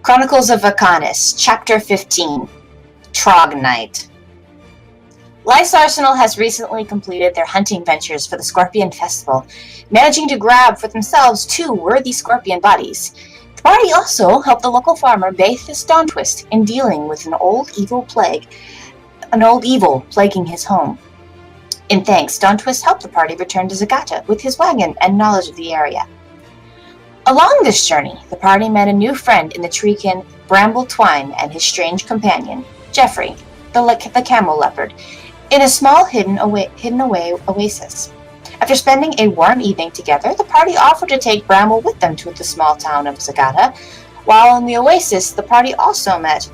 Chronicles of Vacanus, Chapter 15, Trognight. Lice Arsenal has recently completed their hunting ventures for the Scorpion Festival, managing to grab for themselves 2 worthy scorpion bodies. The party also helped the local farmer Bathus Dawntwist in dealing with an old evil plaguing his home. In thanks, Dawntwist helped the party return to Zagata with his wagon and knowledge of the area. Along this journey, the party met a new friend in the treekin Bramble Twine and his strange companion, Geoffrey, the camel leopard, in a small hidden away oasis. After spending a warm evening together, the party offered to take Bramble with them to the small town of Zagata. While in the oasis, the party also met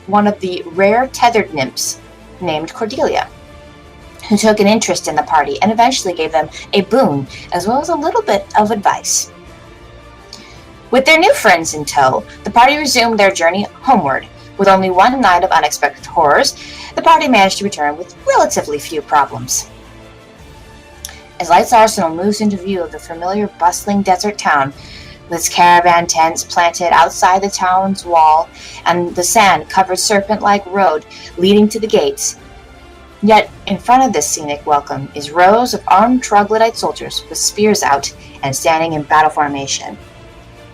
one of the rare tethered nymphs named Cordelia, who took an interest in the party and eventually gave them a boon as well as a little bit of advice. With their new friends in tow, the party resumed their journey homeward. With only one night of unexpected horrors, the party managed to return with relatively few problems. As Lights Arsenal moves into view of the familiar bustling desert town, with its caravan tents planted outside the town's wall and the sand-covered serpent-like road leading to the gates, yet in front of this scenic welcome is rows of armed troglodyte soldiers with spears out and standing in battle formation.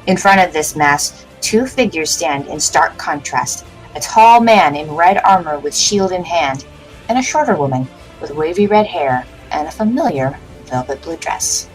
In front of this mass, 2 figures stand in stark contrast, a tall man in red armor with shield in hand, and a shorter woman with wavy red hair and a familiar velvet blue dress.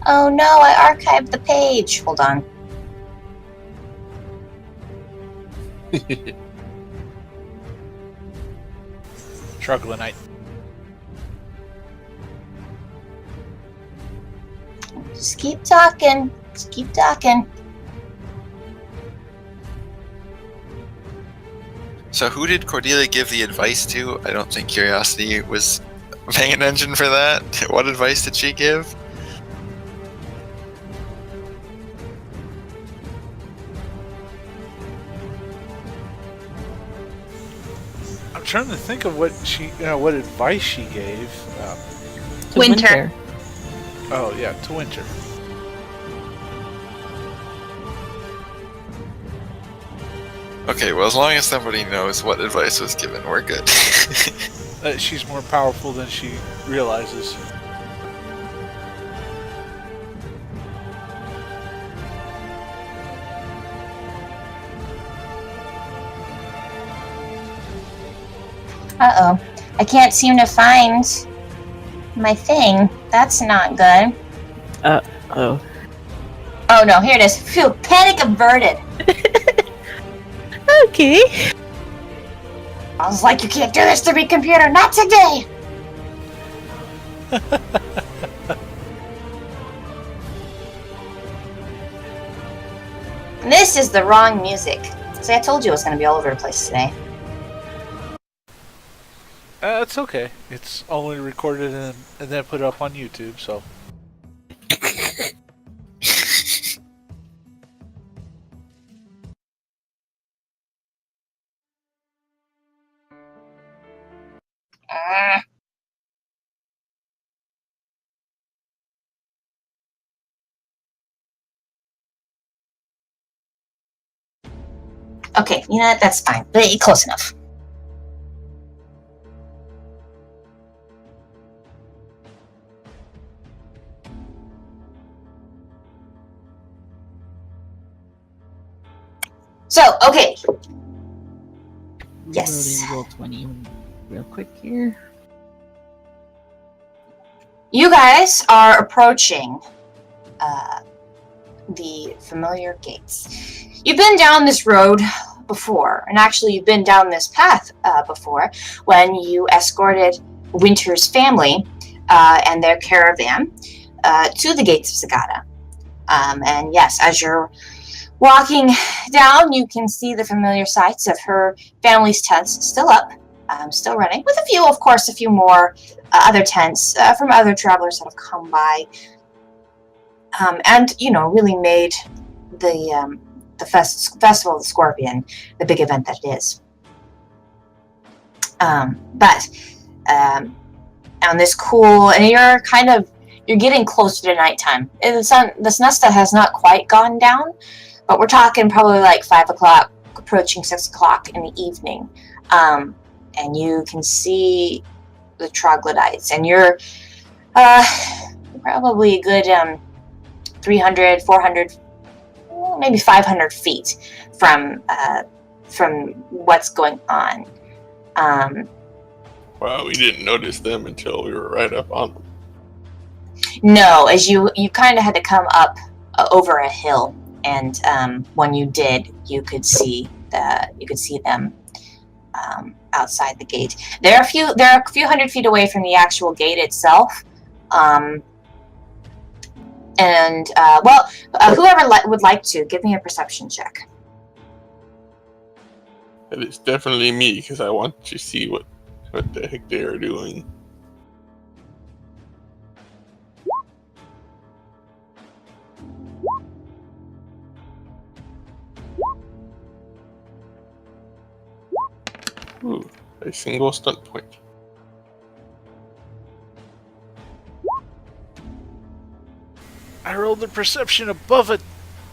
Oh no, I archived the page. Hold on. Trognight. Just keep talking. Just keep talking. So who did Cordelia give the advice to? I don't think Curiosity was paying attention for that. What advice did she give? I'm trying to think of what advice she gave. To Winter. Oh yeah, to Winter. Okay, well, as long as somebody knows what advice was given, we're good. She's more powerful than she realizes. Uh-oh. I can't seem to find my thing. That's not good. Uh-oh. Oh no, here it is. Phew, panic averted. Okay. I was like, you can't do this to me, computer. Not today. This is the wrong music. See, I told you it was going to be all over the place today. It's okay. It's only recorded and then put up on YouTube, so. Okay, you know what? That's fine. But close enough. So, okay. Yes. Roll 20 real quick here. You guys are approaching the familiar gates. You've been down this road before, and actually you've been down this path before when you escorted Winter's family and their caravan to the gates of Zagata. And yes, as you're Walking down, you can see the familiar sights of her family's tents still up, still running, with a few more other tents from other travelers that have come by, and really made the Festival of the Scorpion the big event that it is. But on this cool, and you're getting closer to nighttime. The siesta has not quite gone down, but we're talking probably like 5 o'clock, approaching 6 o'clock in the evening. And you can see the troglodytes, and you're probably a good 300, 400, maybe 500 feet from what's going on. Wow, we didn't notice them until we were right up on them. No, as you kind of had to come up over a hill, and when you did, you could see them outside the gate. They're a few hundred feet away from the actual gate itself. Whoever would like to give me a perception check. And it's definitely me, because I want to see what the heck they are doing. Ooh, a single stunt point. I rolled a perception above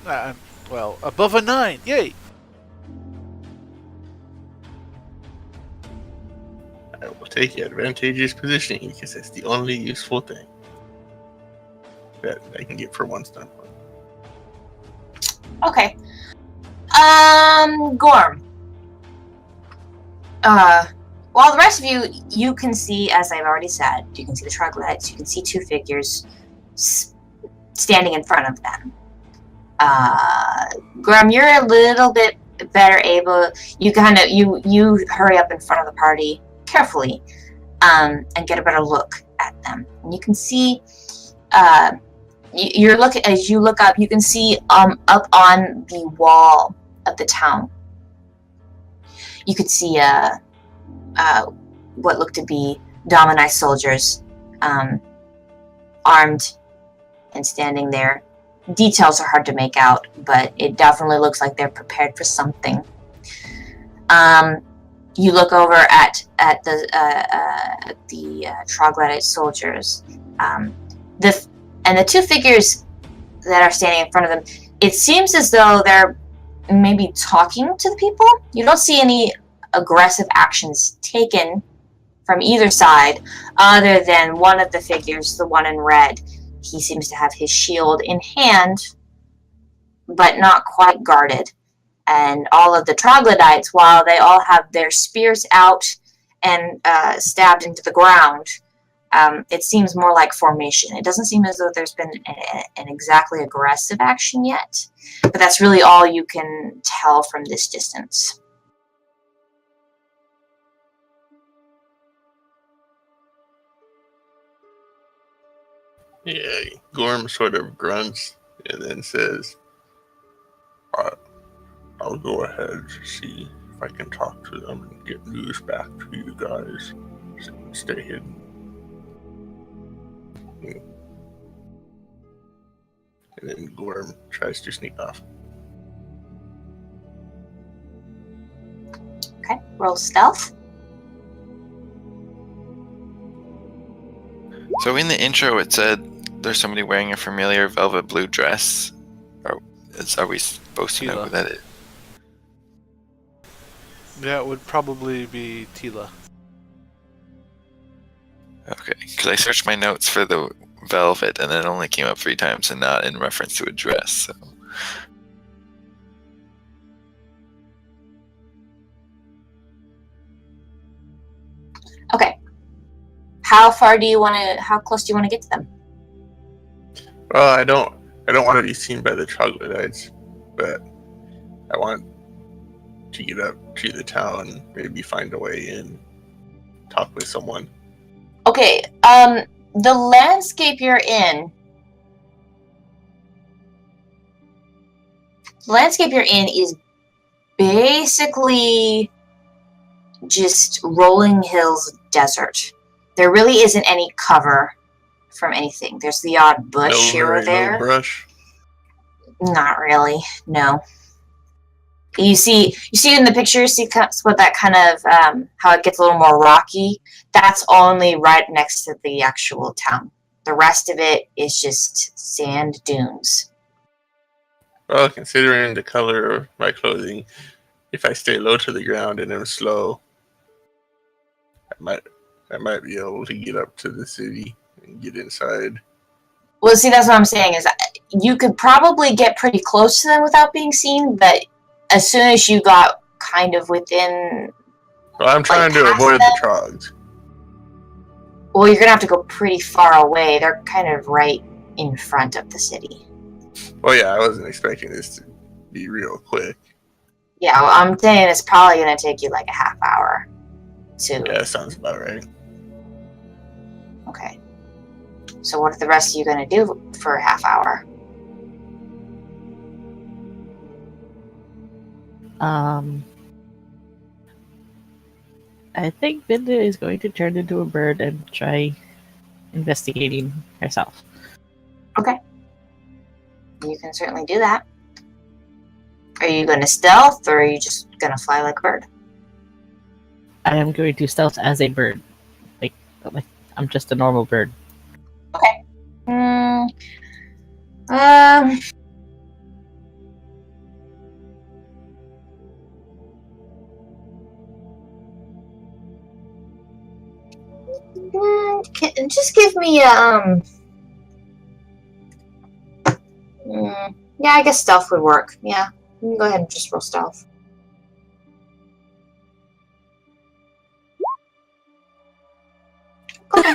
above a 9. Yay! I will take advantageous positioning because it's the only useful thing that I can get for one stunt point. Okay. Gorm. While the rest of you can see, as I've already said, you can see the troglodytes, you can see two figures standing in front of them. Gorm, you're a little bit better able, you hurry up in front of the party carefully, and get a better look at them. And you can see, as you look up, you can see up on the wall of the town, you could see what looked to be Dominai soldiers, armed and standing there. Details are hard to make out, but it definitely looks like they're prepared for something. You look over at the troglodyte soldiers, the two figures that are standing in front of them. It seems as though they're maybe talking to the people. You don't see any aggressive actions taken from either side, other than one of the figures, the one in red. He seems to have his shield in hand, but not quite guarded. And all of the troglodytes, while they all have their spears out and stabbed into the ground, it seems more like formation. It doesn't seem as though there's been an exactly aggressive action yet, but that's really all you can tell from this distance. Yeah, Gorm sort of grunts and then says, I'll go ahead to see if I can talk to them and get news back to you guys. Stay hidden. And then Gorm tries to sneak off. Okay, roll stealth. So in the intro, it said there's somebody wearing a familiar velvet blue dress. Are we supposed to know Tila. who that is? That would probably be Tila. Okay, because I searched my notes for the velvet, and it only came up 3 times, and not in reference to a dress. So. Okay. How close do you want to get to them? Well, I don't want to be seen by the troglodytes, but I want to get up to the town, maybe find a way in, talk with someone. Okay, the landscape you're in The landscape you're in is basically just rolling hills desert. There really isn't any cover from anything. There's the odd bush here or there. No brush. Not really, no. You see in the picture, see what that kind of, how it gets a little more rocky? That's only right next to the actual town. The rest of it is just sand dunes. Well, considering the color of my clothing, if I stay low to the ground and am slow, I might be able to get up to the city and get inside. Well, see, that's what I'm saying, is you could probably get pretty close to them without being seen, but as soon as you got kind of within... Well, I'm trying to avoid the Trogs. Well, you're going to have to go pretty far away. They're kind of right in front of the city. Well, yeah, I wasn't expecting this to be real quick. Yeah, well, I'm saying it's probably going to take you like a half hour to... Yeah, that sounds about right. Okay. So what are the rest of you going to do for a half hour? I think Binda is going to turn into a bird and try investigating herself. Okay. You can certainly do that. Are you going to stealth, or are you just going to fly like a bird? I am going to stealth as a bird. Like I'm just a normal bird. Okay. Just give me a, yeah, I guess stealth would work. Yeah, you can go ahead and just roll stealth. Okay.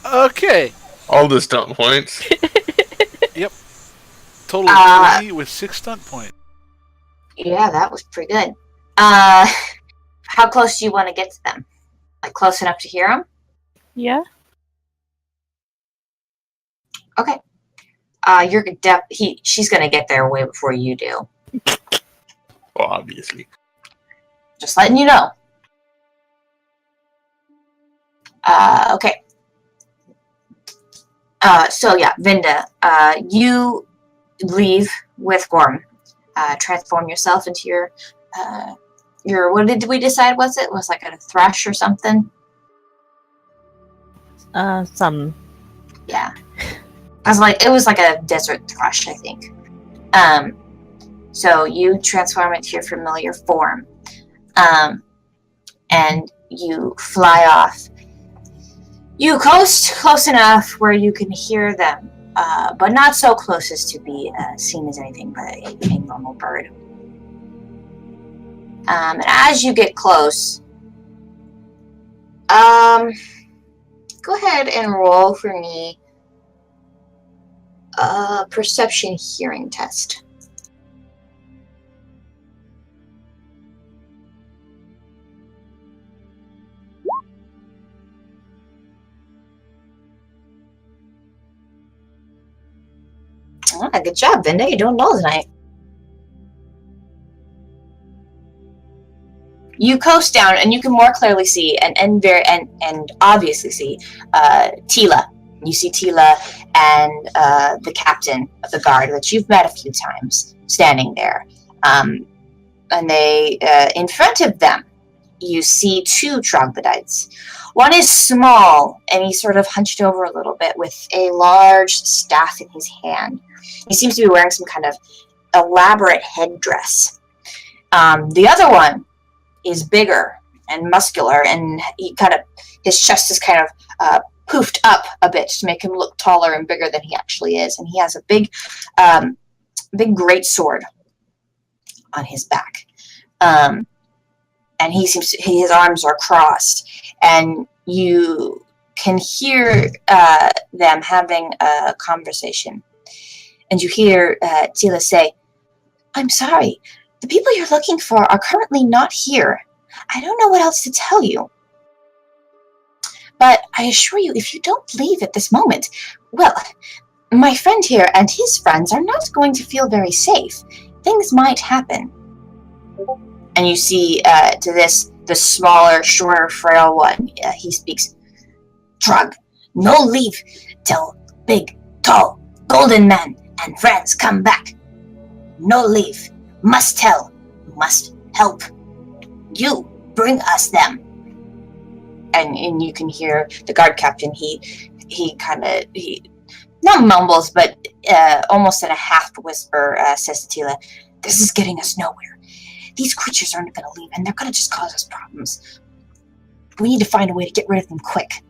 Okay. All the stunt points. Yep. Total of 3 with 6 stunt points. Yeah, that was pretty good. How close do you want to get to them? Like close enough to hear them? Yeah. Okay. She's gonna get there way before you do. Well, obviously. Just letting you know. Okay. So yeah, Vinda, you leave with Gorm. Transform yourself into your what did we decide was it? Was like a thrush or something? Some. Yeah. It was like a desert thrush, I think. So you transform into your familiar form. And you fly off. You coast close enough where you can hear them, but not so close as to be seen as anything but a normal bird. And as you get close, go ahead and roll for me a perception hearing test. Good job, Vinda. You're doing well tonight. You coast down, and you can more clearly see and obviously see Tila. You see Tila and the captain of the guard that you've met a few times standing there. And they, in front of them, you see 2 troglodytes. One is small, and he's sort of hunched over a little bit with a large staff in his hand. He seems to be wearing some kind of elaborate headdress. The other one is bigger and muscular, and his chest is kind of poofed up a bit to make him look taller and bigger than he actually is. And he has a big great sword on his back. And his arms are crossed, and you can hear them having a conversation. And you hear Tila say, "I'm sorry, the people you're looking for are currently not here. I don't know what else to tell you. But I assure you, if you don't leave at this moment, well, My friend here and his friends are not going to feel very safe. Things might happen. And you see to this, the smaller, shorter, frail one, he speaks, Trog, no leave till big, tall, golden man and friends come back. No leave. Must tell. Must help. You bring us them. And you can hear the guard captain, he kind of, not mumbles, but almost in a half whisper, says to Tila, this is getting us nowhere. These creatures aren't going to leave, and they're going to just cause us problems. We need to find a way to get rid of them quick.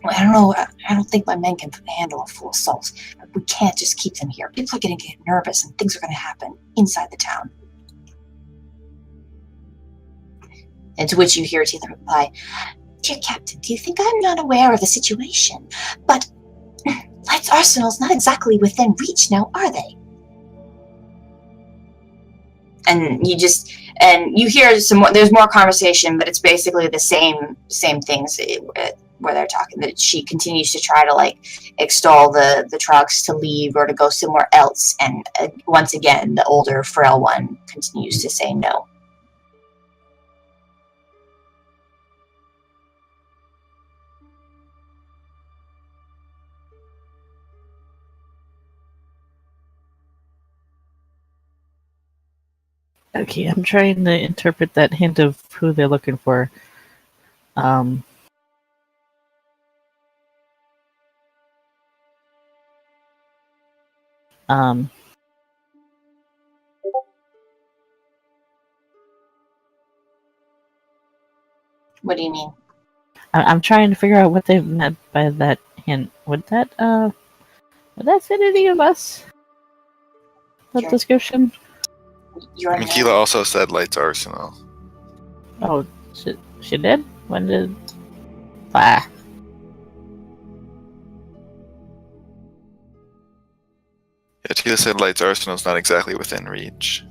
I don't know, I don't think my men can handle a full assault. But we can't just keep them here. People are going to get nervous, and things are going to happen inside the town. And to which you hear Tila reply, Dear Captain, do you think I'm not aware of the situation? But Light's Arsenal's not exactly within reach now, are they? And you hear some more, there's more conversation, but it's basically the same things where they're talking, that she continues to try to like extol the Trogs to leave or to go somewhere else. And once again, the older, frail one continues to say no. Okay, I'm trying to interpret that hint of who they're looking for. Um, um, What do you mean? I'm trying to figure out what they meant by that hint. Would that fit any of us? The Sure. description? Mikila also said Light's Arsenal. Oh, she did? When did... Ah. Yeah, Tila said Light's Arsenal's not exactly within reach.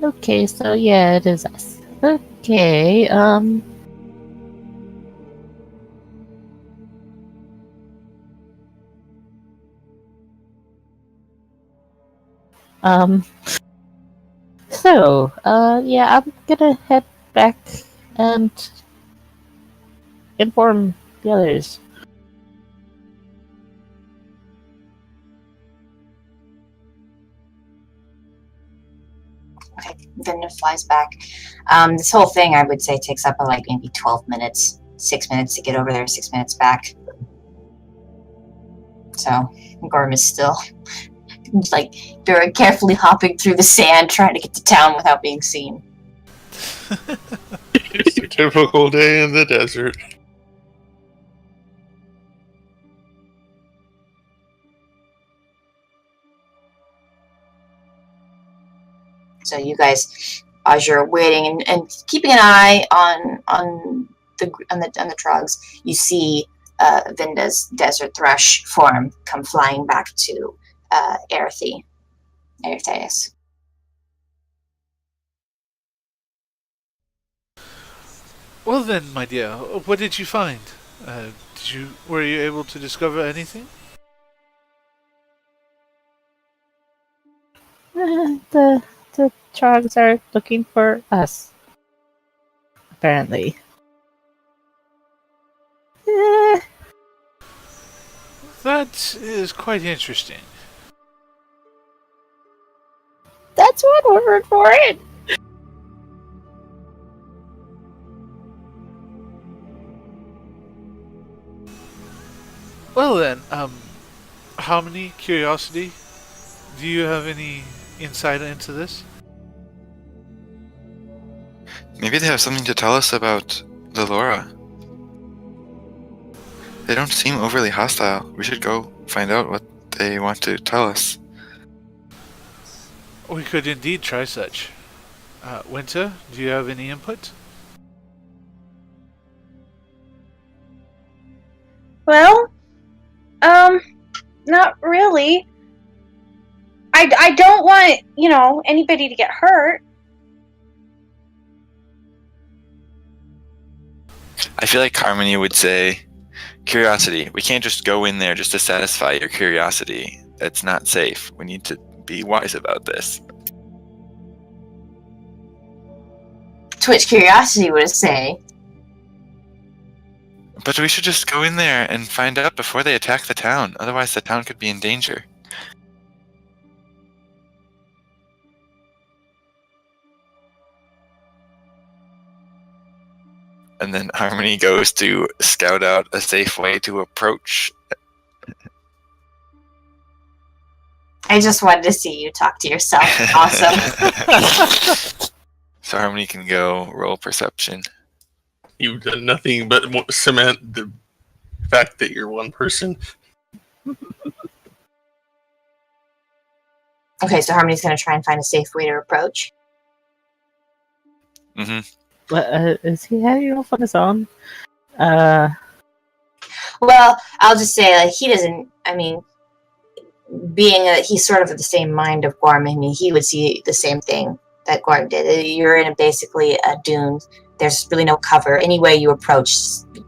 Okay, so yeah, it is us. Okay, So, yeah, I'm gonna head back and inform the others. Okay, then it flies back. This whole thing, I would say, takes up like maybe 12 minutes. 6 minutes to get over there, 6 minutes back. So, Gorm is still like very carefully hopping through the sand, trying to get to town without being seen. It's a typical day in the desert. So you guys, as you're waiting and keeping an eye on the Trogs, you see Vinda's desert thrush form come flying back to Erytheus. Well then, my dear, what did you find? Were you able to discover anything? The Trogs are looking for us. Apparently. That is quite interesting. That's one word for it! Well then, how many curiosity? Do you have any insight into this? Maybe they have something to tell us about the Laura. They don't seem overly hostile. We should go find out what they want to tell us. We could indeed try such. Winter, do you have any input? Well, not really. I don't want, anybody to get hurt. I feel like Harmony would say, curiosity. We can't just go in there just to satisfy your curiosity. That's not safe. We need to be wise about this. To which Curiosity would say, But we should just go in there and find out before they attack the town. Otherwise, the town could be in danger. And then Harmony goes to scout out a safe way to approach. I just wanted to see you talk to yourself. Awesome. So Harmony can go roll perception. You've done nothing but cement the fact that you're one person. Okay, so Harmony's going to try and find a safe way to approach. Mm-hmm. Is he heading off on his own? Well, I'll just say, like, he doesn't, I mean, being that he's sort of of the same mind of Gorm, I mean, he would see the same thing that Gorm did. You're in basically a dune. There's really no cover. Any way you approach,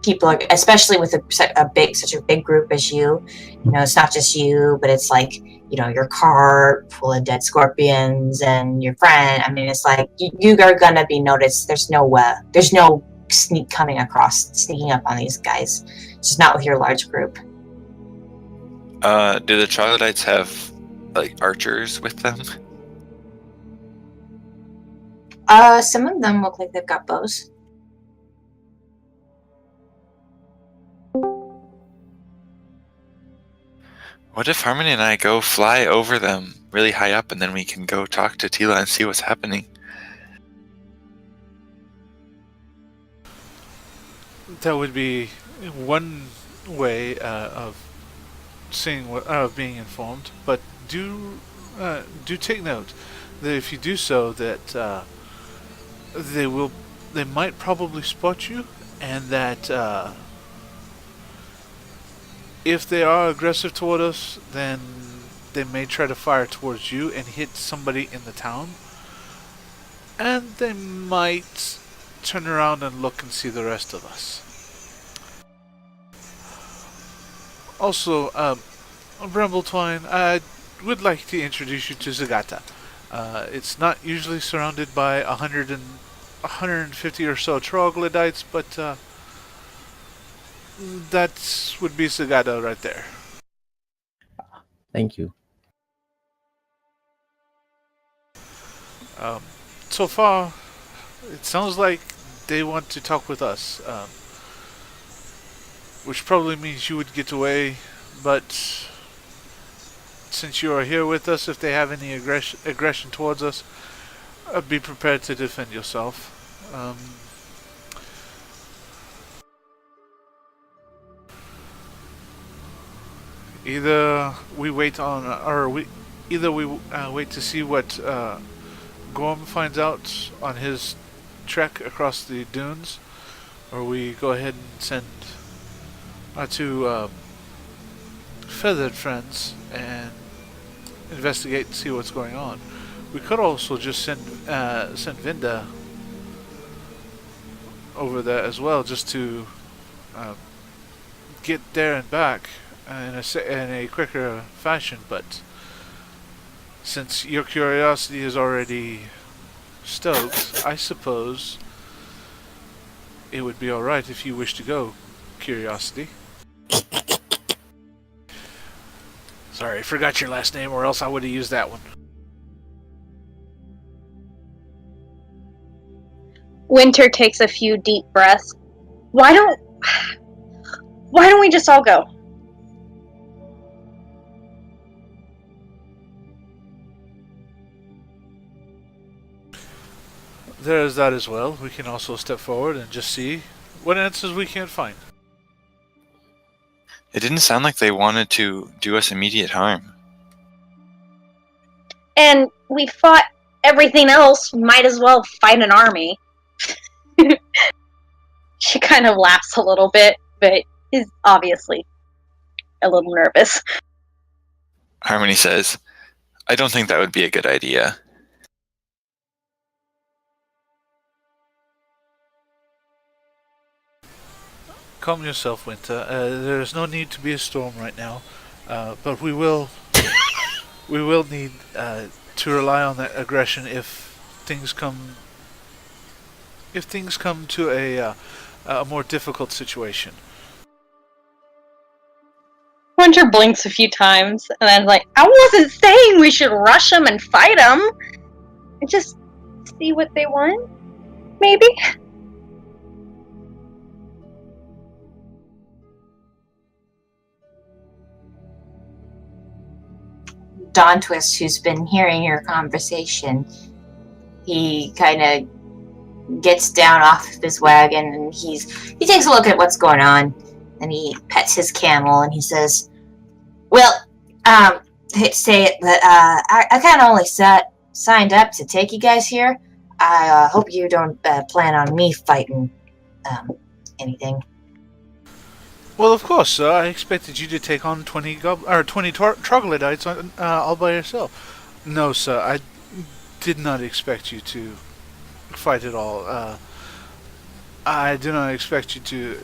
people are, especially with such a big group as you know, it's not just you, but it's like, you know, your car full of dead scorpions and your friend. I mean, it's like, you are gonna be noticed. There's no sneaking up on these guys. It's just not with your large group. Do the Troglodytes have, like, archers with them? Some of them look like they've got bows. What if Harmony and I go fly over them really high up, and then we can go talk to Tila and see what's happening? That would be one way of seeing what being informed. But do take note that if you do so, that they might probably spot you, and that if they are aggressive toward us, then they may try to fire towards you and hit somebody in the town, and they might turn around and look and see the rest of us. Also, Brambletwine, I would like to introduce you to Zagata. It's not usually surrounded by 150 or so troglodytes, but that would be Zagata right there. Thank you. So far, it sounds like they want to talk with us, which probably means you would get away, but since you are here with us, if they have any aggression towards us, be prepared to defend yourself. Either we wait to see what Gorm finds out on his trek across the dunes, or we go ahead and send our two feathered friends and investigate and see what's going on. We could also just send Vinda over there as well, just to get there and back in a quicker fashion. But since your curiosity is already stoked, I suppose it would be alright if you wish to go, Curiosity. Sorry, I forgot your last name, or else I would have used that one. Winter takes a few deep breaths. Why don't we just all go? There is that as well. We can also step forward and just see what answers we can't find. It didn't sound like they wanted to do us immediate harm. And we fought everything else. Might as well fight an army. She kind of laughs a little bit, but is obviously a little nervous. Harmony says, I don't think that would be a good idea. Calm yourself, Winter. There's no need to be a storm right now, but we will need to rely on that aggression if things come to a more difficult situation. Winter blinks a few times, and then like, I wasn't saying we should rush them and fight them. And just see what they want, maybe. Dawn Twist, who's been hearing your conversation, he kind of gets down off of his wagon and he takes a look at what's going on, and he pets his camel and he says, "Well, I hate to say it, but I kind of only signed up to take you guys here. I hope you don't plan on me fighting anything." Well, of course, sir. I expected you to take on 20 troglodytes all by yourself. No, sir. I did not expect you to fight at all. I do not expect you to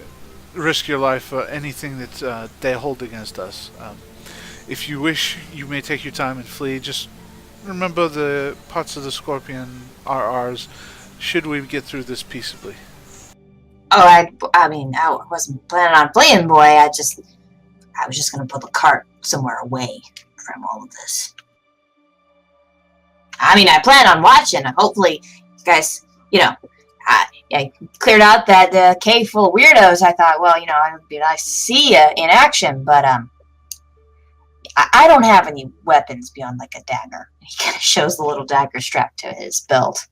risk your life for anything that they hold against us. If you wish, you may take your time and flee. Just remember the parts of the scorpion are ours, should we get through this peaceably. Oh, I mean, I wasn't planning on playing boy. I was just gonna put the cart somewhere away from all of this. I mean, I plan on watching. Hopefully, you guys, I cleared out that cave full of weirdos. I thought, well, it would be nice to see you in action, but I don't have any weapons beyond like a dagger. He kind of shows the little dagger strapped to his belt.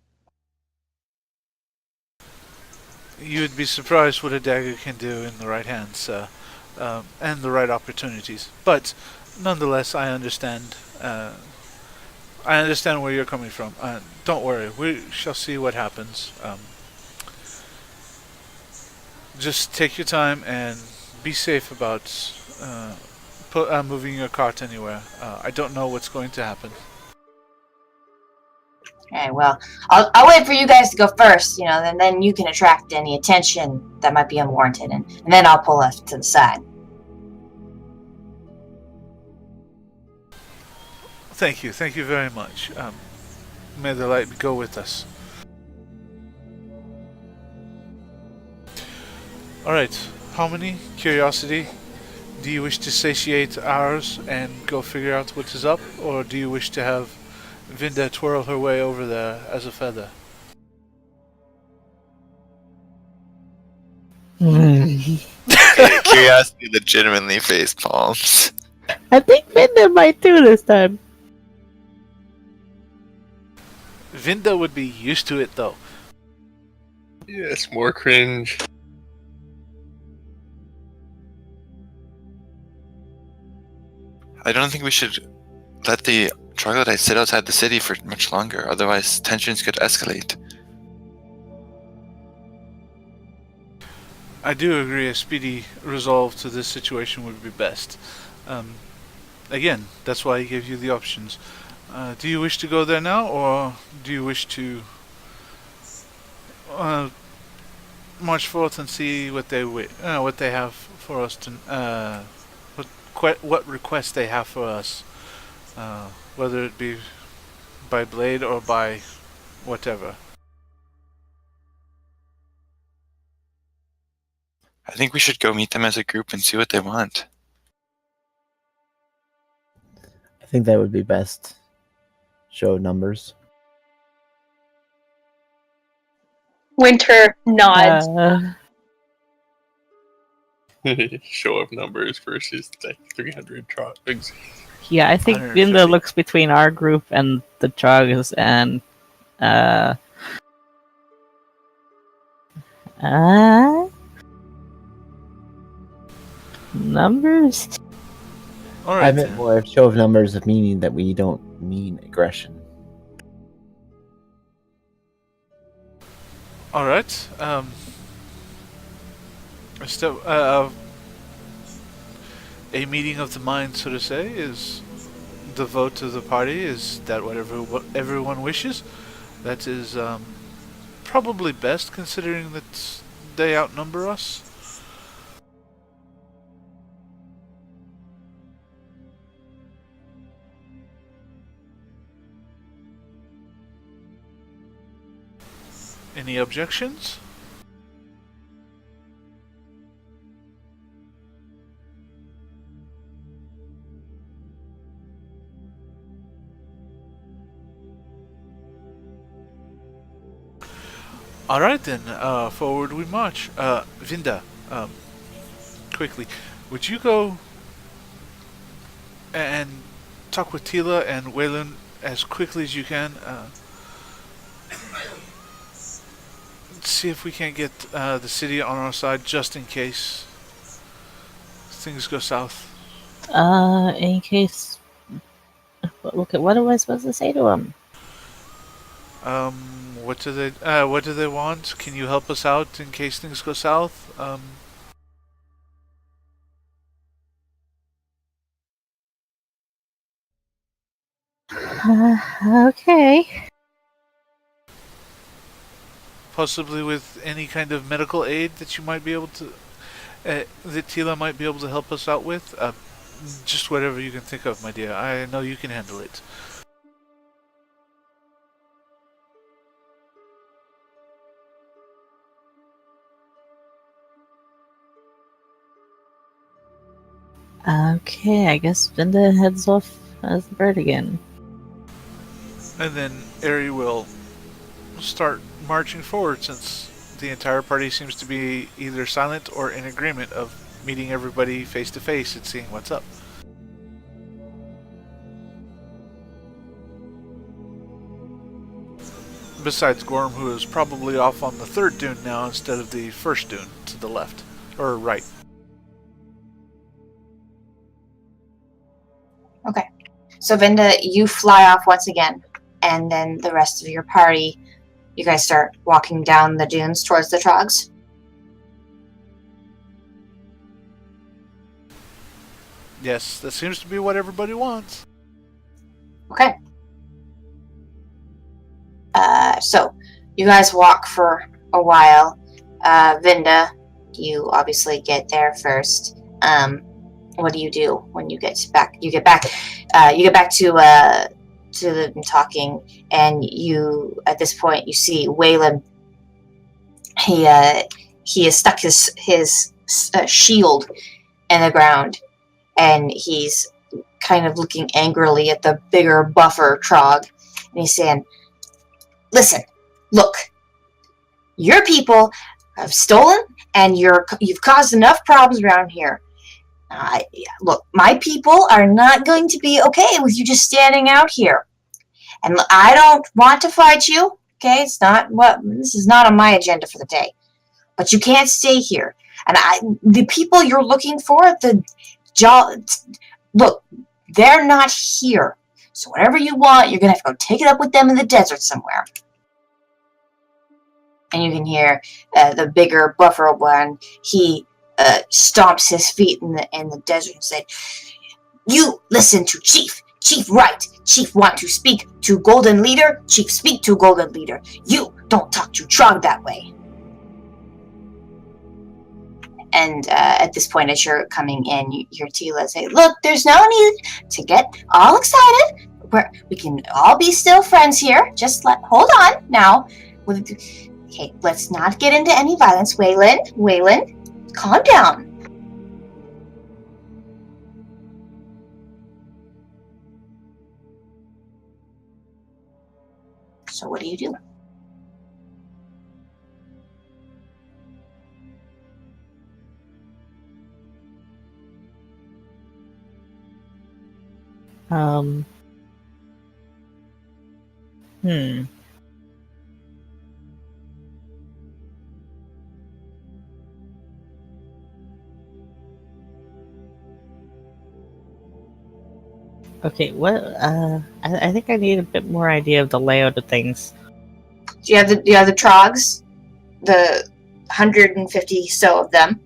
You would be surprised what a dagger can do in the right hands, and the right opportunities. But nonetheless, I understand. I understand where you're coming from. Don't worry, we shall see what happens. Just take your time and be safe about moving your cart anywhere. I don't know what's going to happen. Okay, well, I'll wait for you guys to go first, and then you can attract any attention that might be unwarranted, and then I'll pull off to the side. Thank you very much. May the light go with us. Alright, Harmony, Curiosity, do you wish to satiate ours and go figure out what is up, or do you wish to have Vinda twirl her way over there as a feather? Curiosity legitimately face palms. I think Vinda might do this time. Vinda would be used to it though. Yes, more cringe. I don't think we should let the troglodytes sit outside the city for much longer, otherwise tensions could escalate. I do agree a speedy resolve to this situation would be best. Again, that's why I gave you the options. Do you wish to go there now, or do you wish to march forth and see what they have for us to what requests they have for us, whether it be by blade or by whatever? I think we should go meet them as a group and see what they want. I think that would be best. Show numbers. Winter nods. Show of numbers versus like 300 trogs. Yeah, I think 150. Vinda looks between our group and the Trogs and numbers. All I right. meant more of show of numbers of meaning that we don't mean aggression. All right. A meeting of the mind, so to say, is the vote of the party. Is that what everyone wishes? That is probably best, considering that they outnumber us. Any objections? All right then. Forward we march. Vinda, quickly, would you go and talk with Tila and Waylon as quickly as you can? See if we can't get the city on our side, just in case things go south. In case. Look at what am I supposed to say to him? What do they want? Can you help us out in case things go south? Okay. Possibly with any kind of medical aid that you might be able to, that Tila might be able to help us out with. Just whatever you can think of, my dear. I know you can handle it. Okay, I guess Vinda heads off as the bird again. And then Eri will start marching forward, since the entire party seems to be either silent or in agreement of meeting everybody face to face and seeing what's up. Besides Gorm, who is probably off on the third dune now instead of the first dune to the left or right. Okay. So Vinda, you fly off once again, and then the rest of your party, you guys start walking down the dunes towards the Trogs. Yes, that seems to be what everybody wants. Okay. So you guys walk for a while. Vinda, you obviously get there first. What do you do when you get back? You get back to them talking, and you, at this point, you see Waylon. He has stuck his shield in the ground, and he's kind of looking angrily at the bigger, buffer Trog, and he's saying, "Listen, look, your people have stolen, and you've caused enough problems around here. Look, my people are not going to be okay with you just standing out here. And I don't want to fight you, okay? This is not on my agenda for the day. But you can't stay here. And the people you're looking for, look, they're not here. So whatever you want, you're going to have to go take it up with them in the desert somewhere." And you can hear the bigger buffer one, he stomps his feet in the desert and said, "You listen to Chief. Chief right. Chief want to speak to Golden Leader. Chief speak to Golden Leader. You don't talk to Trog that way." And at this point, as you're coming in, you hear Tila say, "Look, there's no need to get all excited. We can all be still friends here. Just hold on now. Okay, let's not get into any violence. Waylon, calm down." So what do you do? Hmm. Okay, I think I need a bit more idea of the layout of things. You have the Trogs, the 150 so of them.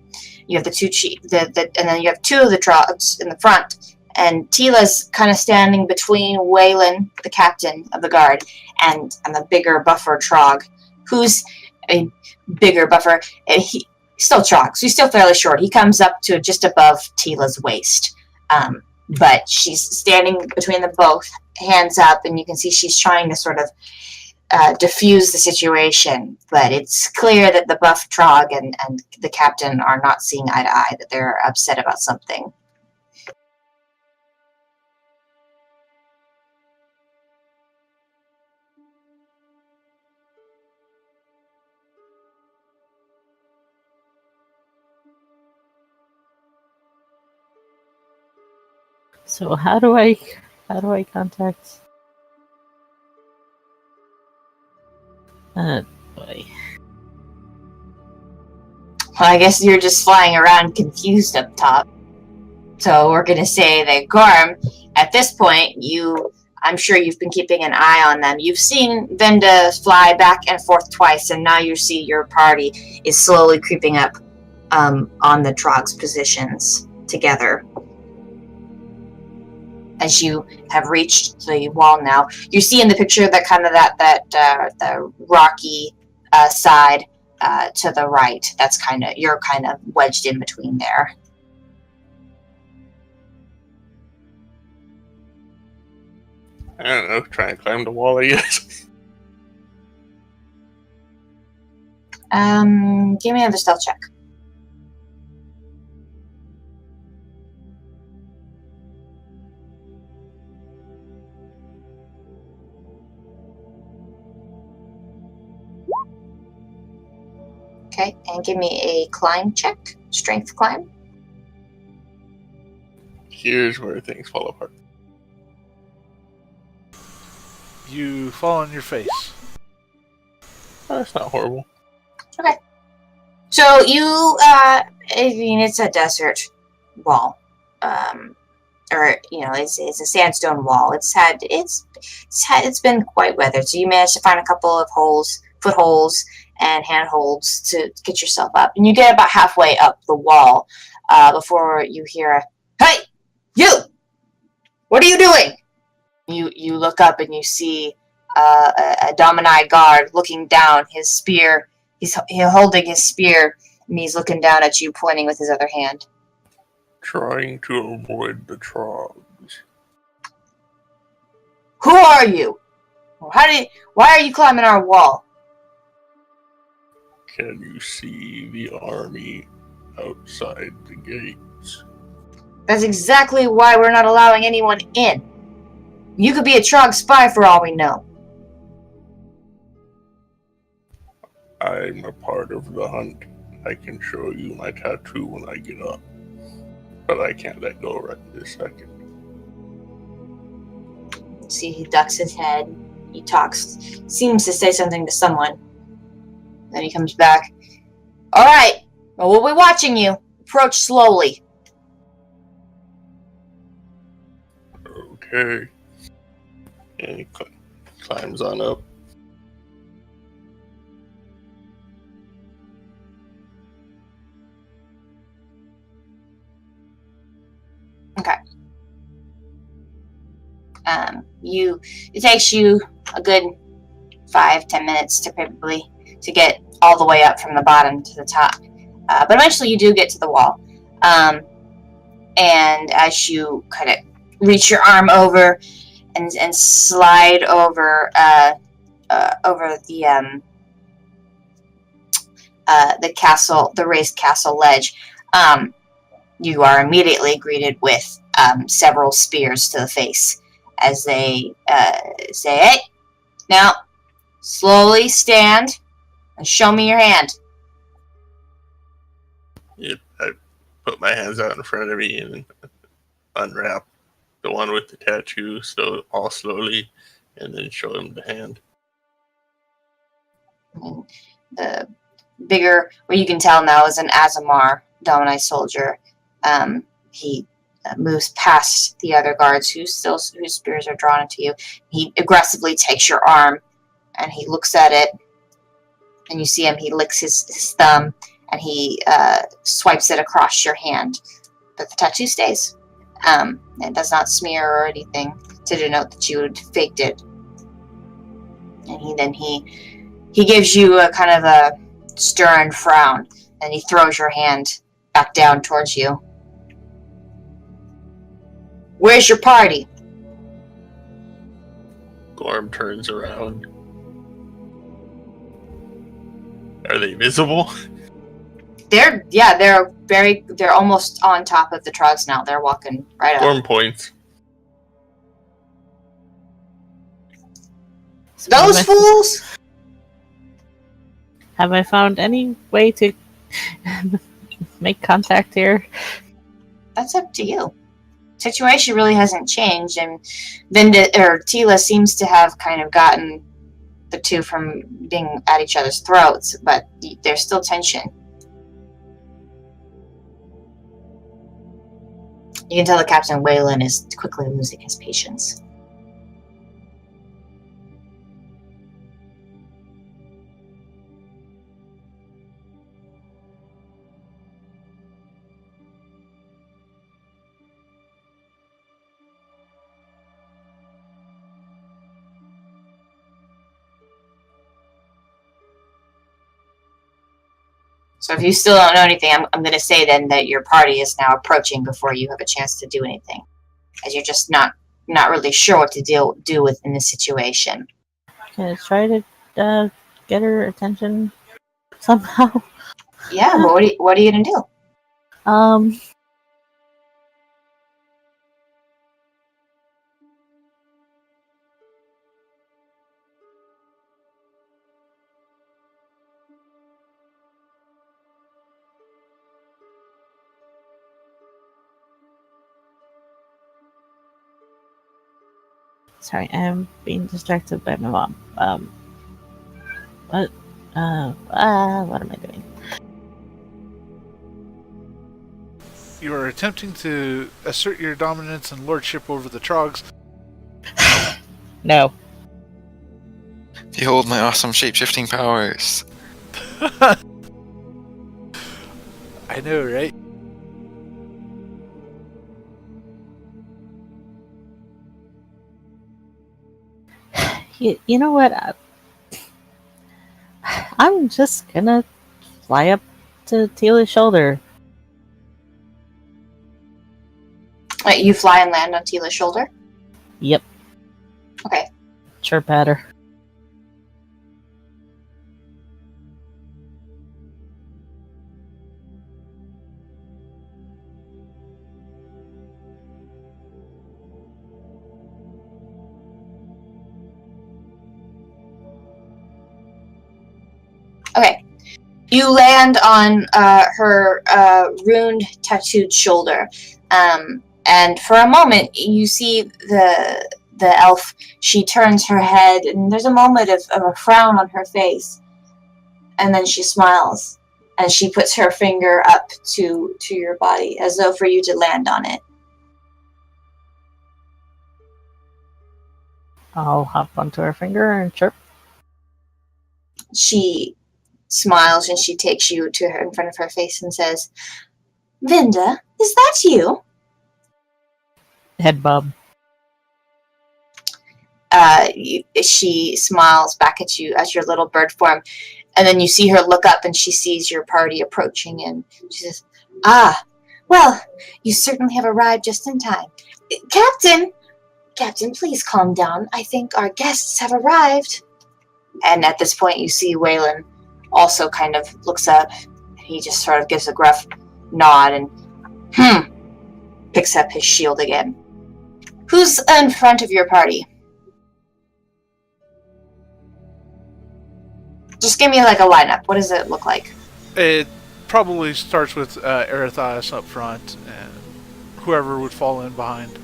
You have the two and then you have two of the Trogs in the front. And Tila's kind of standing between Waylon, the captain of the guard, and the bigger buffer Trog, who's a bigger buffer. He's still Trog, so he's still fairly short. He comes up to just above Tila's waist. But she's standing between them both, hands up, and you can see she's trying to sort of diffuse the situation, but it's clear that the buff Trog and the captain are not seeing eye to eye, that they're upset about something. So how do I contact? Boy. Well, I guess you're just flying around confused up top. So we're going to say that Gorm, at this point, I'm sure you've been keeping an eye on them. You've seen Venda fly back and forth twice, and now you see your party is slowly creeping up on the Trog's positions together. As you have reached the wall now, you see in the picture that kind of the rocky side to the right. That's you're kind of wedged in between there. I don't know, try and climb the wall, I guess. Give me another stealth check. Okay, and give me a climb check. Strength climb. Here's where things fall apart. You fall on your face. Oh, that's not horrible. Okay. So it's a desert wall. It's a sandstone wall. It's been quite weathered. So you managed to find a couple of footholds and handholds to get yourself up. And you get about halfway up the wall before you hear a, "Hey, you! What are you doing?" You look up and you see a Domini guard looking down, his spear. He's holding his spear, and he's looking down at you, pointing with his other hand. Trying to avoid the Trogs. Who are you? Why are you climbing our wall? Can you see the army outside the gates? That's exactly why we're not allowing anyone in. You could be a Trog spy for all we know. I'm a part of the hunt. I can show you my tattoo when I get up. But I can't let go right this second. See, he ducks his head. He seems to say something to someone. Then he comes back. All right, well, we'll be watching you. Approach slowly. Okay. And he climbs on up. Okay. It takes you a good 5-10 minutes to get all the way up from the bottom to the top. But eventually you do get to the wall. And as you kind of reach your arm over and slide over the castle, the raised castle ledge, you are immediately greeted with several spears to the face as they say, "Hey, now slowly stand and show me your hand." Yep, I put my hands out in front of me and unwrap the one with the tattoo, all slowly, and then show him the hand. And the bigger, what you can tell now is an Azamar Domini soldier. He moves past the other guards whose spears are drawn into you. He aggressively takes your arm and he looks at it, and you see him. He licks his thumb and he swipes it across your hand, but the tattoo stays. It does not smear or anything to denote that you had faked it. And he gives you a kind of a stern frown, and he throws your hand back down towards you. Where's your party? Gorm turns around Are they visible? They're almost on top of the Trogs now. They're walking right up. Storm points. So Those fools! have I found any way to make contact here? That's up to you. Situation really hasn't changed, and Tila seems to have kind of gotten the two from being at each other's throats, but there's still tension. You can tell that Captain Wayland is quickly losing his patience. So if you still don't know anything, I'm going to say then that your party is now approaching before you have a chance to do anything, as you're just not really sure what to do with in this situation. Can I try to get her attention somehow? Yeah, but what are you going to do? Sorry, I'm being distracted by my mom. What am I doing? You are attempting to assert your dominance and lordship over the Trogs. No. Behold my awesome shape-shifting powers. I know, right? You know what? I'm just gonna fly up to Tila's shoulder. You fly and land on Tila's shoulder? Yep. Okay. Chirp at her. Okay. You land on her runed, tattooed shoulder. And for a moment, you see the elf. She turns her head, and there's a moment of a frown on her face. And then she smiles, and she puts her finger up to your body, as though for you to land on it. I'll hop onto her finger and chirp. She smiles, and she takes you to her in front of her face and says, "Vinda, is that you?" Head bob. She smiles back at you as your little bird form, and then you see her look up, and she sees your party approaching, and she says, "Ah, well, you certainly have arrived just in time. Captain, please calm down. I think our guests have arrived." And at this point, you see Waylon also kind of looks up, and he just sort of gives a gruff nod and picks up his shield again. Who's in front of your party? Just give me like a lineup. What does it look like? It probably starts with Erethias up front, and whoever would fall in behind.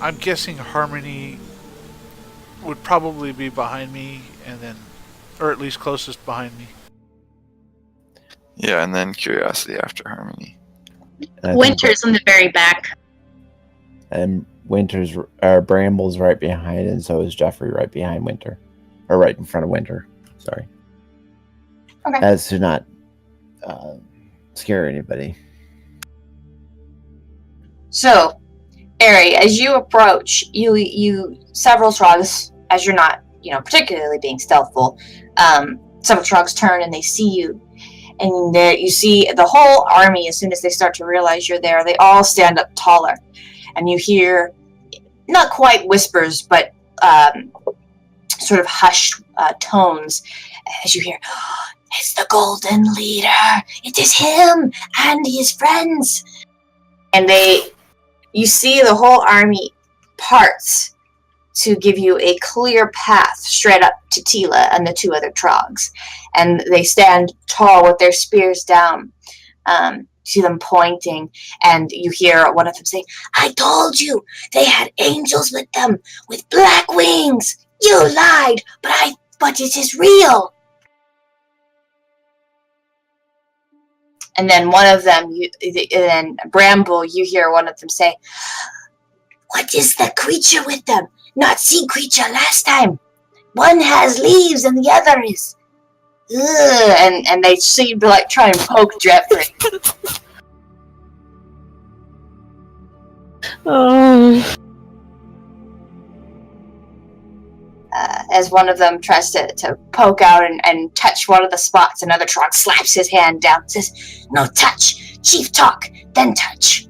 I'm guessing Harmony would probably be behind me, and then, or at least closest behind me. Yeah, and then Curiosity after Harmony. Winter's in the very back. And Bramble's right behind, and so is Jeffrey right behind Winter. Or right in front of Winter. Sorry. Okay. As to not scare anybody. So, Ari, as you approach, you several Trogs, as you're not, particularly being stealthful, several Trogs turn and they see you. And there you see the whole army, as soon as they start to realize you're there, they all stand up taller. And you hear, not quite whispers, but sort of hushed tones as you hear, It's the Golden Leader. It is him and his friends. And you see the whole army parts to give you a clear path straight up to Tila and the two other Trogs. And they stand tall with their spears down. See them pointing, and you hear one of them say, "I told you they had angels with them, with black wings. You lied, but it is real." And then one of them, then Bramble, you hear one of them say, "What is the creature with them? Not sea creature last time. One has leaves and the other is." Ugh. And they seem to like try and poke Jeffrey. Oh. As one of them tries to poke out and touch one of the spots, another Trog slaps his hand down and says, "No touch. Chief talk, then touch."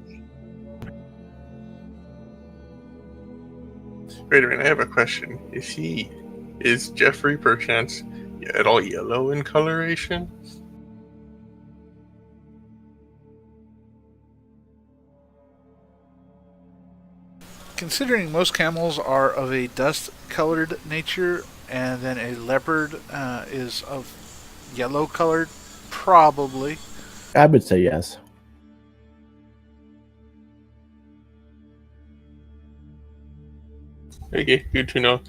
Wait a minute, I have a question. Is Jeffrey perchance at all yellow in coloration? Considering most camels are of a dust-colored nature, and then a leopard is of yellow-colored, probably. I would say yes. Okay, good to know.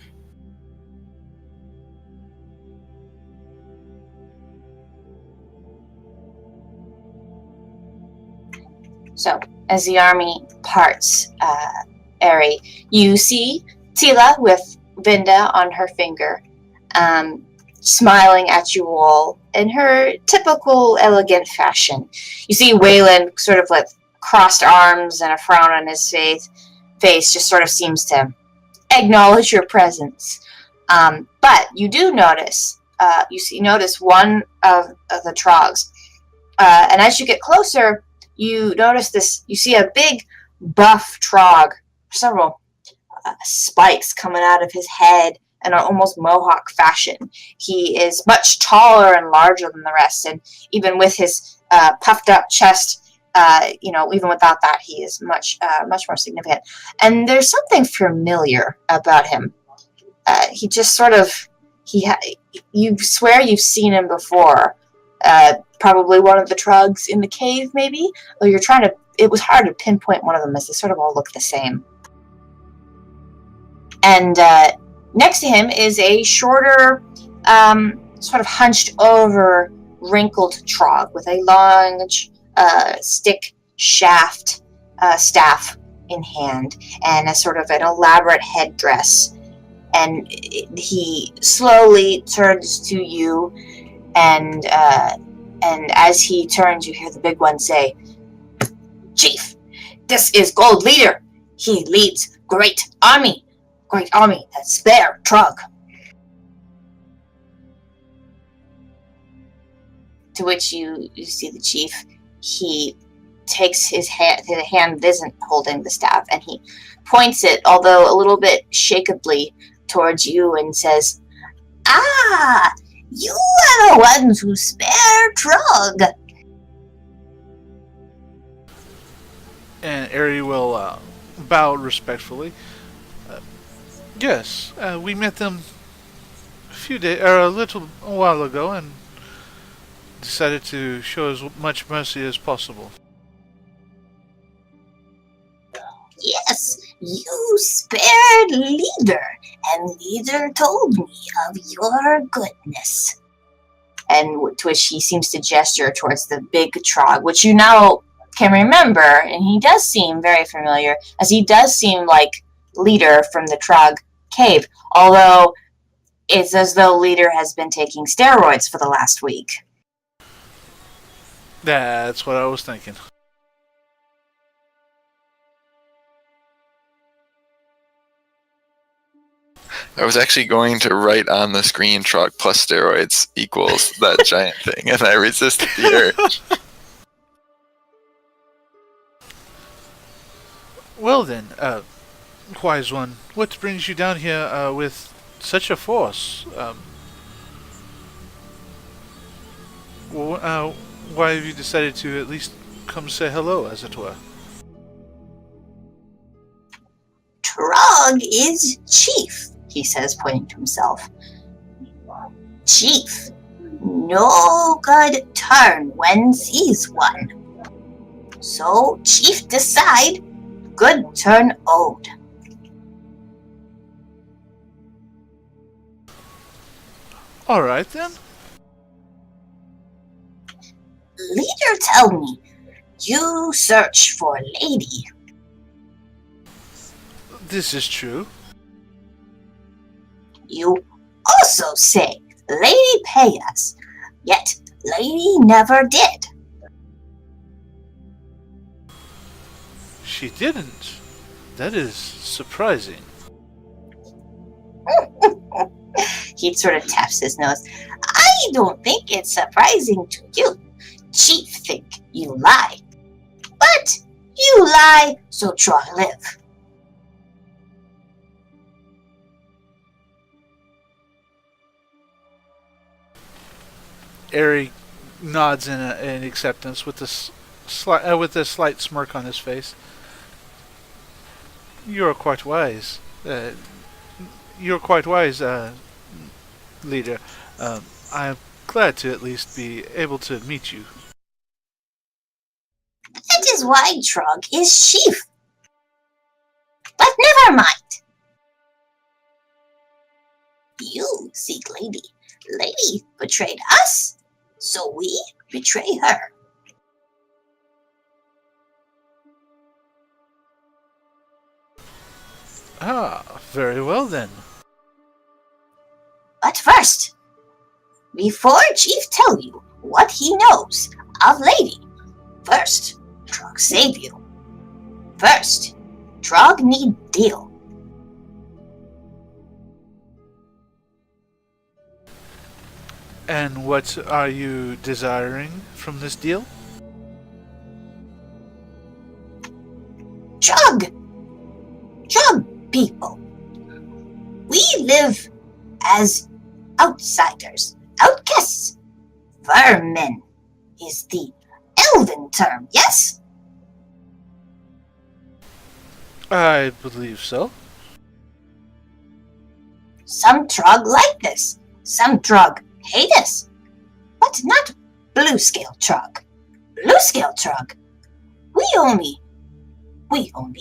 So, as the army parts, Eri, you see Tila with Vinda on her finger, smiling at you all in her typical elegant fashion. You see Waylon sort of with crossed arms and a frown on his face just sort of seems to acknowledge your presence. But you do notice, notice one of the Trogs. And as you get closer, you notice this, you see a big buff Trog, several spikes coming out of his head in an almost mohawk fashion. He is much taller and larger than the rest, and even with his puffed up chest, even without that, he is much more significant. And there's something familiar about him. He just sort of, you swear you've seen him before. Probably one of the Trogs in the cave, maybe? Though it was hard to pinpoint one of them as they sort of all look the same. And next to him is a shorter, sort of hunched over, wrinkled Trog with a large stick shaft staff in hand and a sort of an elaborate headdress. And he slowly turns to you, and as he turns, you hear the big one say, "Chief, this is Gold Leader. He leads great army, that spare Trog." To which you see the chief. He takes his hand isn't holding the staff, and he points it, although a little bit shakily, towards you and says, "Ah, you are the ones who spare Trog." And Eri will bow respectfully. Yes, we met them a while ago, and decided to show as much mercy as possible. "Yes, you spared Leader, and Leader told me of your goodness." And to which he seems to gesture towards the big Trog, which you now can remember, and he does seem very familiar, as he does seem like Leader from the Trog cave, although it's as though Leader has been taking steroids for the last week. That's what I was thinking. I was actually going to write on the screen Trog plus steroids equals that giant thing, and I resisted the urge. Well then, wise one, what brings you down here with such a force? Why have you decided to at least come say hello, as it were? Trog is chief, he says, pointing to himself. Chief. No good turn when sees one. So chief decide, good turn owed. Alright then. Leader tell me, you search for lady. This is true. You also say, lady pay us, yet lady never did. She didn't. That is surprising. He sort of taps his nose. I don't think it's surprising to you. Chief think you lie. But you lie, so try live. Airy nods in acceptance with a slight smirk on his face. You are quite wise. Leader. I am glad to at least be able to meet you. That is why Trog is chief. But never mind. You seek lady. Lady betrayed us, so we betray her. Ah, very well then. But first, before Chief tell you what he knows of lady, first, Trog save you. First, Trog need deal. And what are you desiring from this deal? Trog people. We live as outsiders, outcasts. Vermin is the elven term, yes? I believe so. Some Trog like this, some Trog hate us, but not blue scale Trog. Blue scale Trog, we only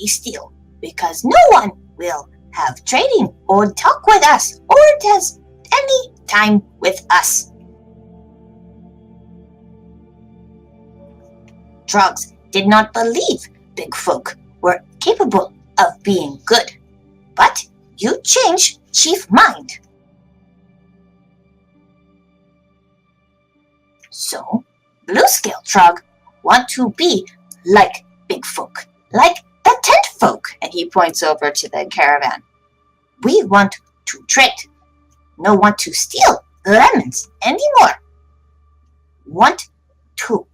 steal because no one will have trading or talk with us or does any time with us. Trogs did not believe big folk were capable of being good, but you changed chief mind. So, blue scale Trog want to be like big folk, like the tent folk, and he points over to the caravan. We want to trade, no want to steal lemons anymore. Want to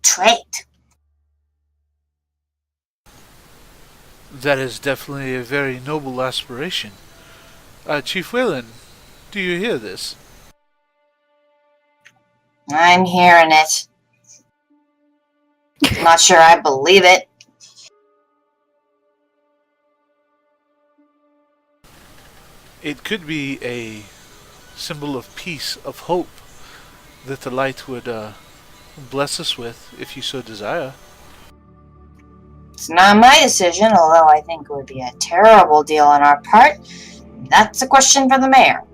trade. That is definitely a very noble aspiration. Chief Whalen, do you hear this? I'm hearing it. Not sure I believe it. It could be a symbol of peace, of hope, that the light would bless us with, if you so desire. It's not my decision, although I think it would be a terrible deal on our part. That's a question for the mayor.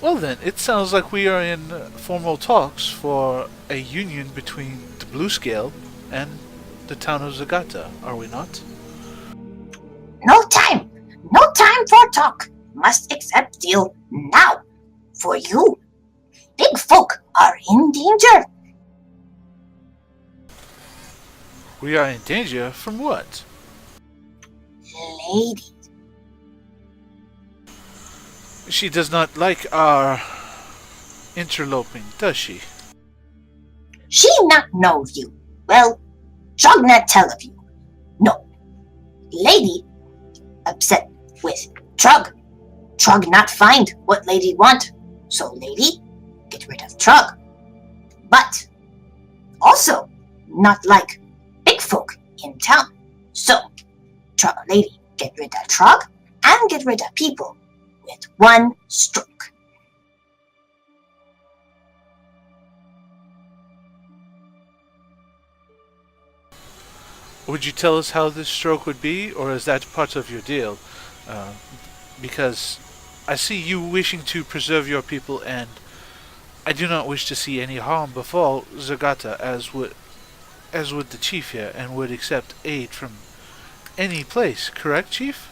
Well then, it sounds like we are in formal talks for a union between the Blue Scale and the town of Zagata, are we not? No time! No time for talk! Must accept deal now! For you! Big folk are in danger! We are in danger from what? Lady. She does not like our interloping, does she? She not know you. Well, Trognight tell of you. No. Lady upset with Trog. Trog not find what lady want. So lady, get rid of Trog. But also not like big folk in town. So lady, get rid of Trog and get rid of people with one stroke. Would you tell us how this stroke would be, or is that part of your deal? Because I see you wishing to preserve your people, and I do not wish to see any harm befall Zagata, as would the chief here, and would accept aid from any place. Correct, chief?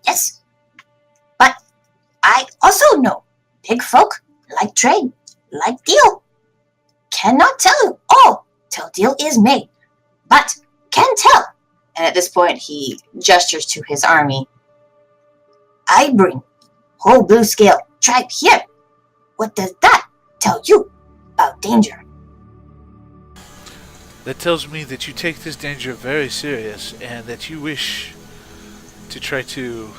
Yes, but I also know big folk like trade, like deal. Cannot tell you all till deal is made, but can tell. And at this point, he gestures to his army. I bring whole blue scale tribe here. What does that tell you about danger? That tells me that you take this danger very serious, and that you wish to try to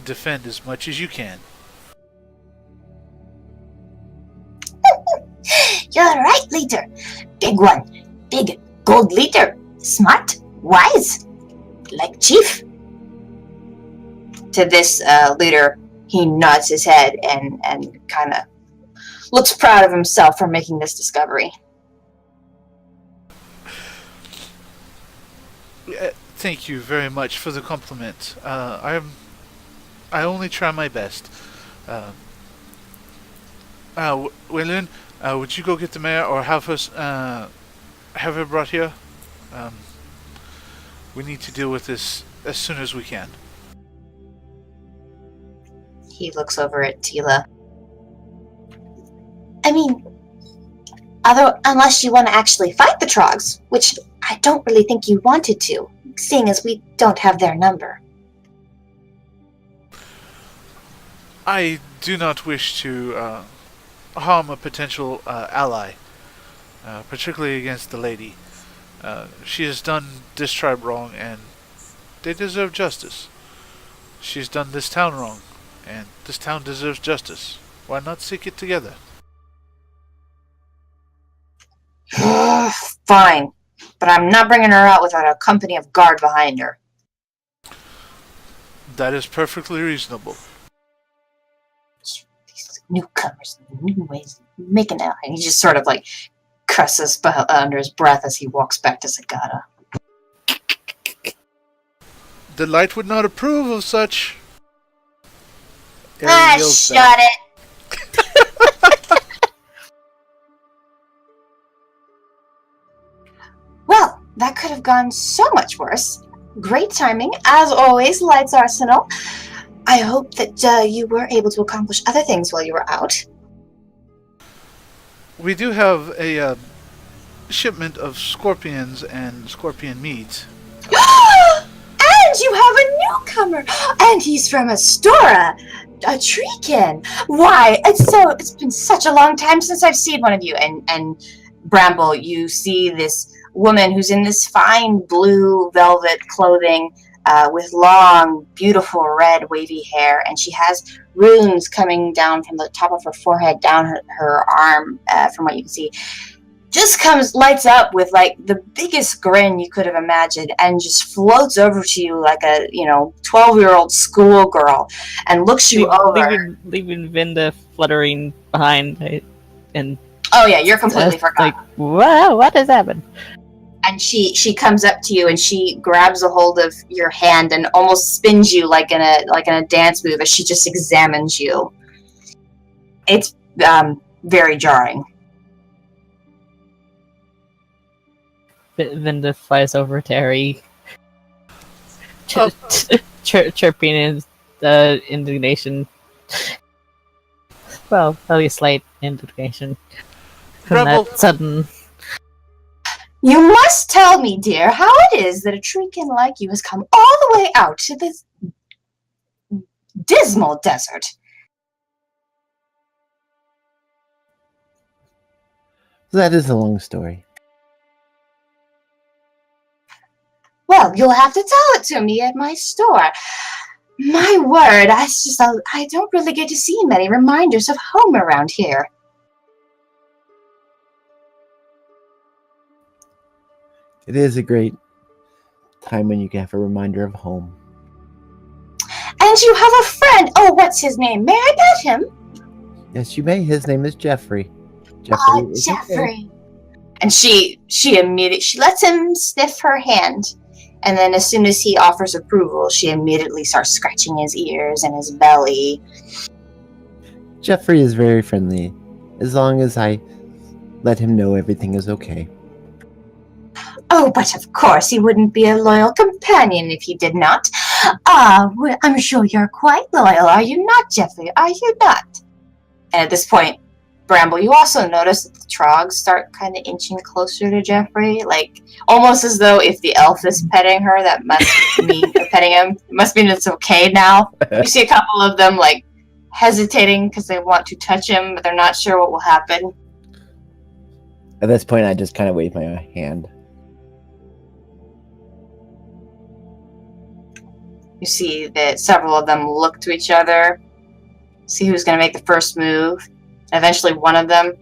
defend as much as you can. You're right, leader. Big one. Big gold leader. Smart, wise, like chief. To this leader, he nods his head and kind of looks proud of himself for making this discovery. Thank you very much for the compliment. I only try my best. Waylon, would you go get the mayor, or have her brought here? We need to deal with this as soon as we can. He looks over at Tila. I mean, unless you want to actually fight the Trogs, which I don't really think you wanted to, seeing as we don't have their number. I do not wish to harm a potential ally, particularly against the lady. She has done this tribe wrong, and they deserve justice. She has done this town wrong, and this town deserves justice. Why not seek it together? Fine, but I'm not bringing her out without a company of guard behind her. That is perfectly reasonable. These newcomers, new ways of making out. And he just sort of like cusses under his breath as he walks back to Sagata. The light would not approve of such. Shut it! Well, that could have gone so much worse. Great timing, as always, Lights Arsenal. I hope that you were able to accomplish other things while you were out. We do have a shipment of scorpions and scorpion meat. And you have a newcomer! And he's from Astora, a Treekin. Why? It's been such a long time since I've seen one of you. And Bramble, you see this woman who's in this fine blue velvet clothing with long, beautiful red wavy hair, and she has runes coming down from the top of her forehead down her arm, from what you can see. Just lights up with like the biggest grin you could have imagined, and just floats over to you like a 12-year-old schoolgirl, and looks you over, leaving Vinda fluttering behind, and oh yeah, you're completely forgotten. Like, wow, what has happened? And she comes up to you and she grabs a hold of your hand and almost spins you like in a dance move as she just examines you. It's very jarring. Vinda flies over to Harry, chirping his indignation. Well, at least slight indignation from that sudden. You must tell me, dear, how it is that a Treekin like you has come all the way out to this dismal desert. That is a long story. Well, you'll have to tell it to me at my store. My word, I don't really get to see many reminders of home around here. It is a great time when you can have a reminder of home. And you have a friend. Oh, what's his name? May I pet him? Yes, you may. His name is Jeffrey. Jeffrey is okay. Jeffrey. And she immediately she lets him sniff her hand. And then as soon as he offers approval, she immediately starts scratching his ears and his belly. Jeffrey is very friendly, as long as I let him know everything is okay. Oh, but of course he wouldn't be a loyal companion if he did not. Well, I'm sure you're quite loyal, are you not, Jeffrey? Are you not? And at this point, Bramble, you also notice that the Trogs start kind of inching closer to Jeffrey, like almost as though if the elf is petting her, that must mean petting him. It must mean it's okay now. You see a couple of them like hesitating because they want to touch him, but they're not sure what will happen. At this point, I just kind of wave my hand. You see that several of them look to each other, see who's going to make the first move. Eventually, one of them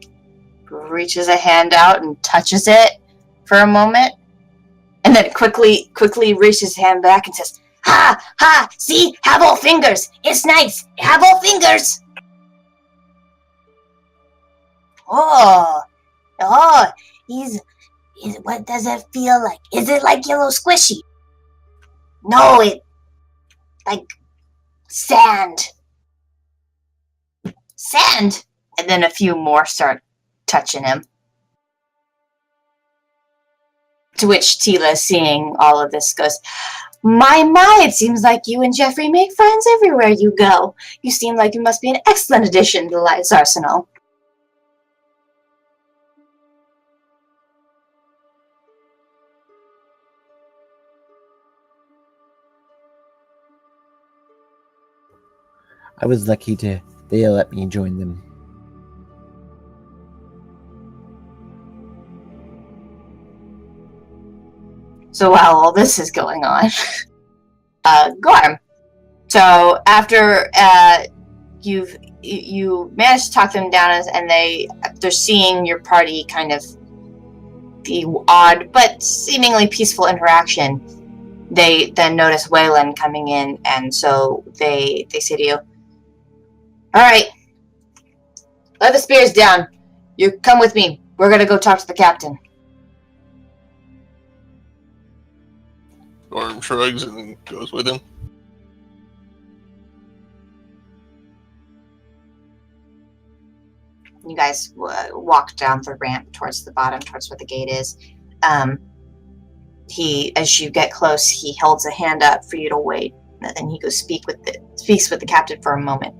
reaches a hand out and touches it for a moment, and then quickly reaches his hand back and says, "Ha, ha, see, have all fingers. It's nice. Have all fingers." Oh, what does it feel like? Is it like yellow squishy? No, it, like, sand. Sand? And then a few more start touching him. To which Tila, seeing all of this, goes, My, it seems like you and Jeffrey make friends everywhere you go. You seem like you must be an excellent addition to the Light's arsenal. I was lucky they let me join them. So while all this is going on, Gorm. So after you managed to talk them down, and they're seeing your party kind of the odd but seemingly peaceful interaction, they then notice Waylon coming in, and so they say to you, "All right, let the spears down. You come with me. We're gonna go talk to the captain." Gorm shrugs and goes with him. You guys walk down the ramp towards the bottom, towards where the gate is. As you get close, he holds a hand up for you to wait, and then he goes speaks with the captain for a moment,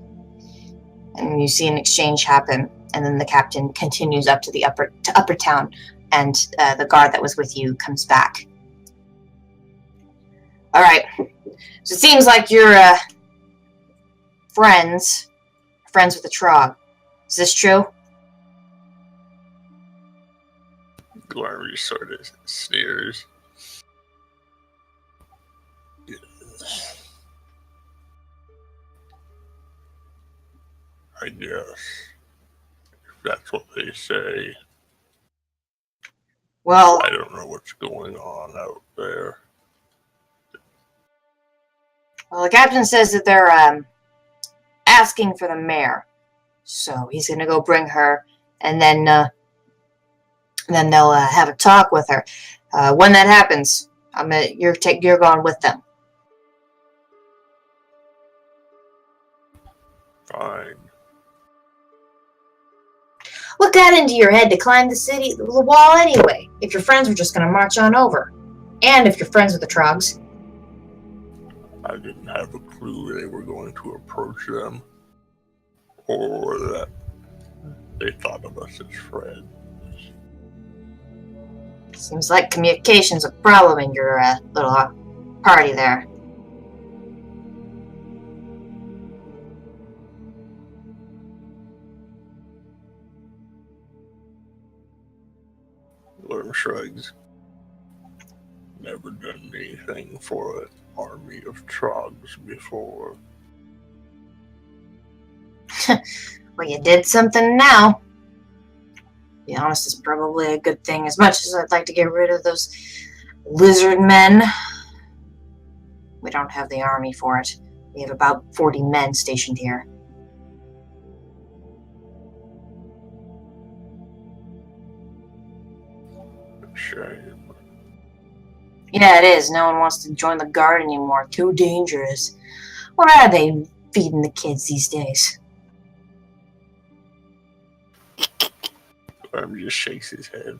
and you see an exchange happen, and then the captain continues up to the upper town, and the guard that was with you comes back. All right, so it seems like you're friends with the Trog. Is this true? Gorm just sort of sneers. I guess. If that's what they say. Well, I don't know what's going on out there. the captain says that they're asking for the mare, so he's gonna go bring her, and then they'll have a talk with her. When that happens, you're going with them. Fine. What got into your head to climb the wall anyway? If your friends were just gonna march on over, and if you're friends with the Trogs. I didn't have a clue they were going to approach them, or that they thought of us as friends. Seems like communication's a problem in your little party there. Gorm shrugs. never done anything for an army of trogs before. Well, you did something now. To be honest, it's probably a good thing. As much as I'd like to get rid of those lizard men, we don't have the army for it. We have about 40 men stationed here. Shame. Yeah, it is. No one wants to join the guard anymore. Too dangerous. What are they feeding the kids these days? Arm just shakes his head.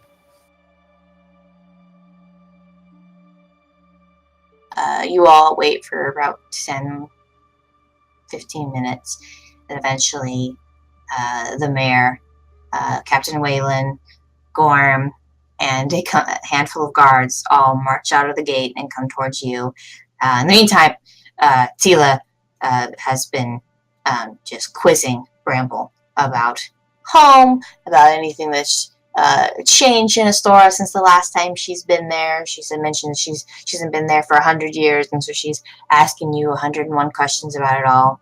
You all wait for about 10, 15 minutes. And eventually, the mayor, Captain Whalen, Gorm, and a handful of guards all march out of the gate and come towards you. In the meantime, Tila has been just quizzing Bramble about home, about anything that's changed in Astora since the last time she's been there. She mentioned she hasn't been there for 100 years, and so she's asking you 101 questions about it all.